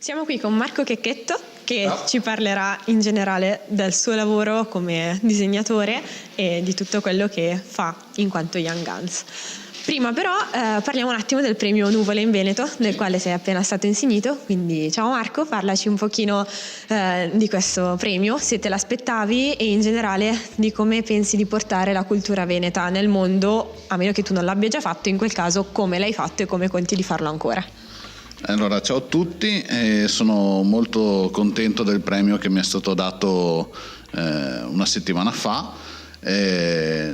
Siamo qui con Marco Checchetto che ci parlerà in generale del suo lavoro come disegnatore e di tutto quello che fa in quanto Young Guns. Prima però parliamo un attimo del premio Nuvole in Veneto, del quale sei appena stato insignito, quindi ciao Marco, parlaci un pochino di questo premio, se te l'aspettavi e in generale di come pensi di portare la cultura veneta nel mondo, a meno che tu non l'abbia già fatto, in quel caso come l'hai fatto e come conti di farlo ancora. Allora, ciao a tutti, sono molto contento del premio che mi è stato dato una settimana fa.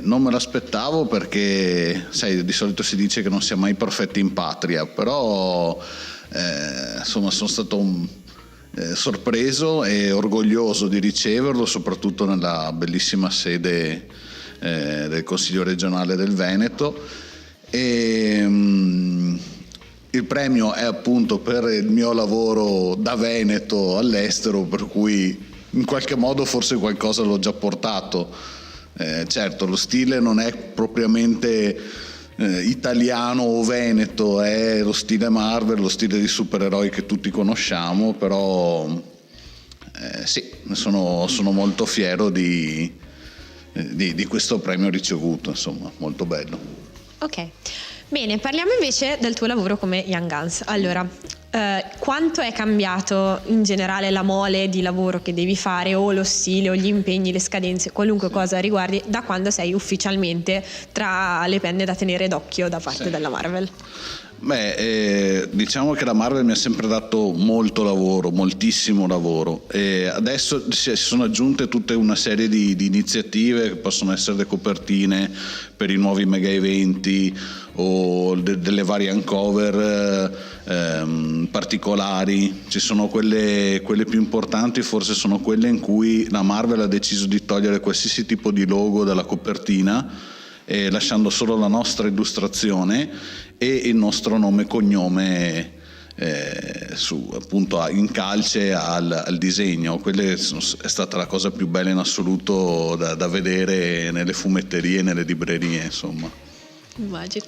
Non me l'aspettavo perché, sai, di solito si dice che non si è mai perfetti in patria, però insomma sono stato sorpreso e orgoglioso di riceverlo, soprattutto nella bellissima sede del Consiglio regionale del Veneto. Il premio è appunto per il mio lavoro da Veneto all'estero, per cui in qualche modo forse qualcosa l'ho già portato. Certo, lo stile non è propriamente italiano o veneto, è lo stile Marvel, lo stile di supereroi che tutti conosciamo, però sì, sono molto fiero di questo premio ricevuto, insomma, molto bello. Ok. Bene, parliamo invece del tuo lavoro come Young Guns. Allora, quanto è cambiato in generale la mole di lavoro che devi fare o lo stile o gli impegni, le scadenze, qualunque cosa riguardi, da quando sei ufficialmente tra le penne da tenere d'occhio da parte della Marvel? Diciamo che la Marvel mi ha sempre dato molto lavoro, moltissimo lavoro, e adesso si sono aggiunte tutta una serie di iniziative che possono essere le copertine per i nuovi mega eventi o delle varie uncover particolari. Ci sono quelle più importanti, forse sono quelle in cui la Marvel ha deciso di togliere qualsiasi tipo di logo dalla copertina, lasciando solo la nostra illustrazione e il nostro nome e cognome appunto in calce al disegno. Quella è stata la cosa più bella in assoluto da vedere nelle fumetterie, nelle librerie, insomma. Immagino.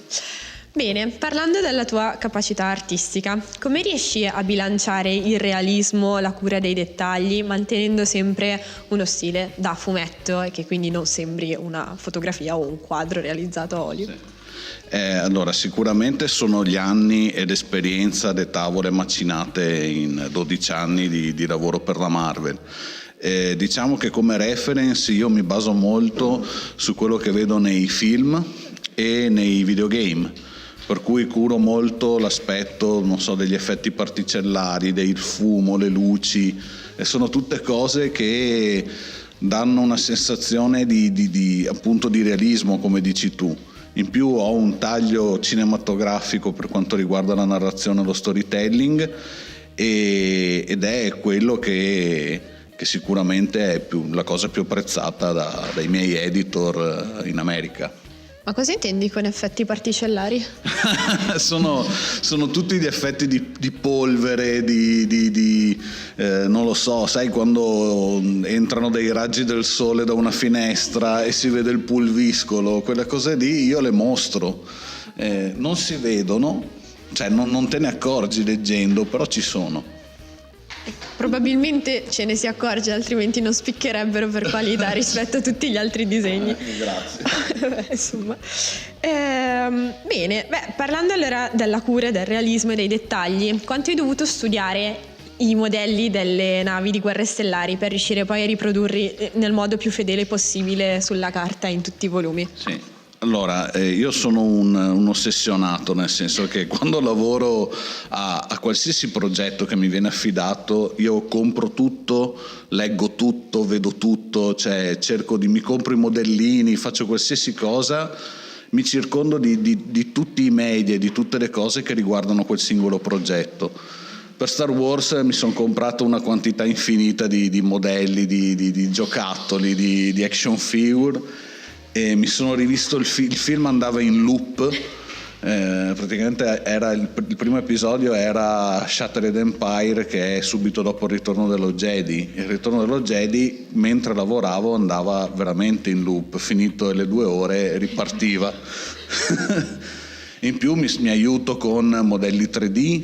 Bene, parlando della tua capacità artistica, come riesci a bilanciare il realismo, la cura dei dettagli, mantenendo sempre uno stile da fumetto e che quindi non sembri una fotografia o un quadro realizzato a olio? Sì. Allora, sicuramente sono gli anni e l'esperienza, le tavole macinate in 12 anni di lavoro per la Marvel. Diciamo che come reference io mi baso molto su quello che vedo nei film e nei videogame, per cui curo molto l'aspetto, non so, degli effetti particellari, del fumo, le luci, e sono tutte cose che danno una sensazione appunto di realismo, come dici tu. In più ho un taglio cinematografico per quanto riguarda la narrazione e lo storytelling, ed è quello che sicuramente è la cosa più apprezzata dai miei editor in America. Ma cosa intendi con effetti particellari? sono tutti gli effetti di polvere, non lo so, sai quando entrano dei raggi del sole da una finestra e si vede il pulviscolo, quelle cose lì io le mostro. Non si vedono, cioè non te ne accorgi leggendo, però ci sono. Probabilmente ce ne si accorge, altrimenti non spiccherebbero per qualità rispetto a tutti gli altri disegni. Grazie. Insomma. Bene, parlando allora della cura, del realismo e dei dettagli, quanto hai dovuto studiare i modelli delle navi di Guerre Stellari per riuscire poi a riprodurli nel modo più fedele possibile sulla carta in tutti i volumi? Sì. Allora, io sono un ossessionato, nel senso che quando lavoro a qualsiasi progetto che mi viene affidato, io compro tutto, leggo tutto, vedo tutto, cioè mi compro i modellini, faccio qualsiasi cosa, mi circondo di tutti i media, di tutte le cose che riguardano quel singolo progetto. Per Star Wars mi sono comprato una quantità infinita di modelli, di giocattoli, di action figure, e mi sono rivisto il film andava in loop, praticamente era il primo episodio era Shattered Empire, che è subito dopo il Ritorno dello Jedi. Il Ritorno dello Jedi, mentre lavoravo, andava veramente in loop, finito le 2 ore ripartiva. In più mi aiuto con modelli 3D,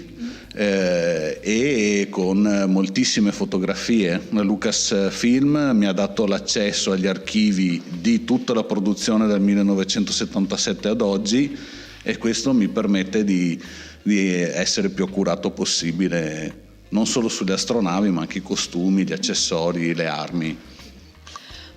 e con moltissime fotografie. Lucasfilm mi ha dato l'accesso agli archivi di tutta la produzione dal 1977 ad oggi, e questo mi permette di essere più accurato possibile, non solo sulle astronavi ma anche i costumi, gli accessori, le armi.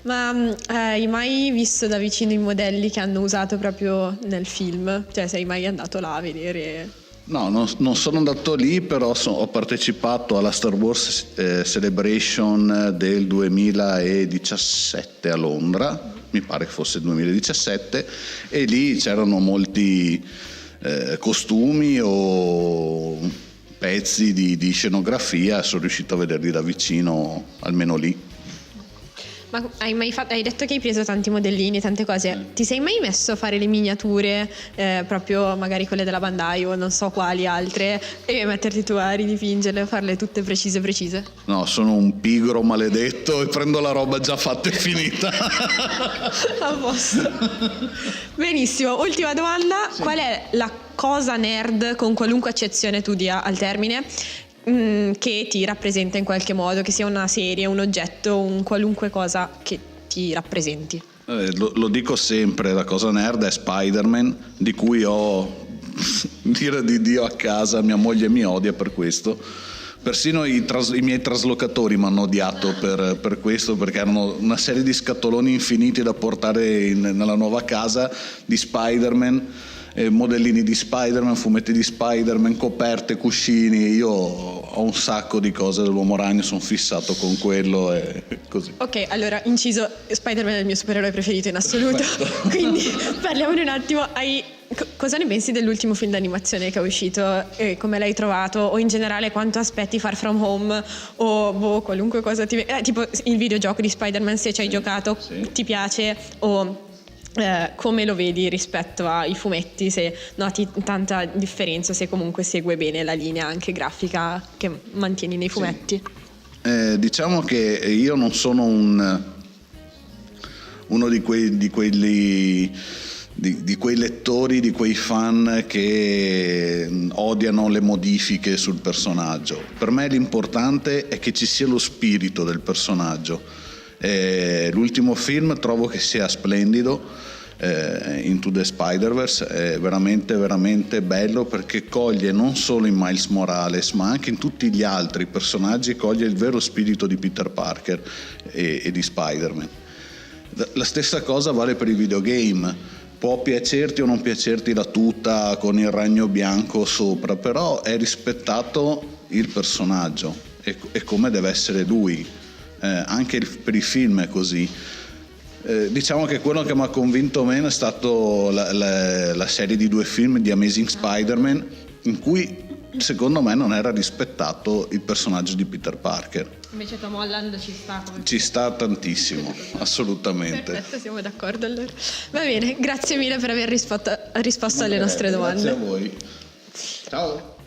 Ma hai mai visto da vicino i modelli che hanno usato proprio nel film? Cioè, sei mai andato là a vedere? No, non sono andato lì, però ho partecipato alla Star Wars Celebration del 2017 a Londra, mi pare che fosse il 2017, e lì c'erano molti costumi o pezzi di scenografia, sono riuscito a vederli da vicino, almeno lì. Ma hai detto che hai preso tanti modellini, tante cose. Ti sei mai messo a fare le miniature, proprio magari quelle della Bandai o non so quali altre, e metterti tu a ridipingerle, farle tutte precise? No, sono un pigro maledetto e prendo la roba già fatta e finita. A posto. Benissimo, ultima domanda. Sì. Qual è la cosa nerd, con qualunque accezione tu dia al termine, che ti rappresenta in qualche modo, che sia una serie, un oggetto, un qualunque cosa che ti rappresenti? Lo dico sempre, la cosa nerd è Spider-Man, di cui ho l'ira di Dio a casa, mia moglie mi odia per questo. Persino i miei traslocatori mi hanno odiato per questo, perché erano una serie di scatoloni infiniti da portare nella nuova casa di Spider-Man, modellini di Spider-Man, fumetti di Spider-Man, coperte, cuscini. Io ho un sacco di cose dell'Uomo Ragno, sono fissato con quello e così. Ok, allora, inciso, Spider-Man è il mio supereroe preferito in assoluto. Quindi parliamone un attimo. Cosa ne pensi dell'ultimo film d'animazione che è uscito? Come l'hai trovato? O in generale quanto aspetti Far From Home? O qualunque cosa tipo il videogioco di Spider-Man, se ci hai giocato, ti piace? O come lo vedi rispetto ai fumetti, se noti tanta differenza, se comunque segue bene la linea anche grafica che mantieni nei fumetti? Diciamo che io non sono uno di quei lettori, di quei fan che odiano le modifiche sul personaggio. Per me l'importante è che ci sia lo spirito del personaggio. L'ultimo film trovo che sia splendido, Into the Spider-Verse è veramente veramente bello, perché coglie non solo in Miles Morales ma anche in tutti gli altri personaggi, coglie il vero spirito di Peter Parker e di Spider-Man. La stessa cosa vale per i videogame. Può piacerti o non piacerti la tuta con il ragno bianco sopra, però è rispettato il personaggio e come deve essere lui. Anche per i film è così. Diciamo che quello che mi ha convinto meno è stato la serie di 2 film di Amazing Spider-Man, in cui secondo me non era rispettato il personaggio di Peter Parker. Invece Tom Holland ci sta. Ci sta tantissimo, assolutamente. Perfetto, siamo d'accordo allora. Va bene, grazie mille per aver risposto alle nostre domande. Grazie a voi. Ciao.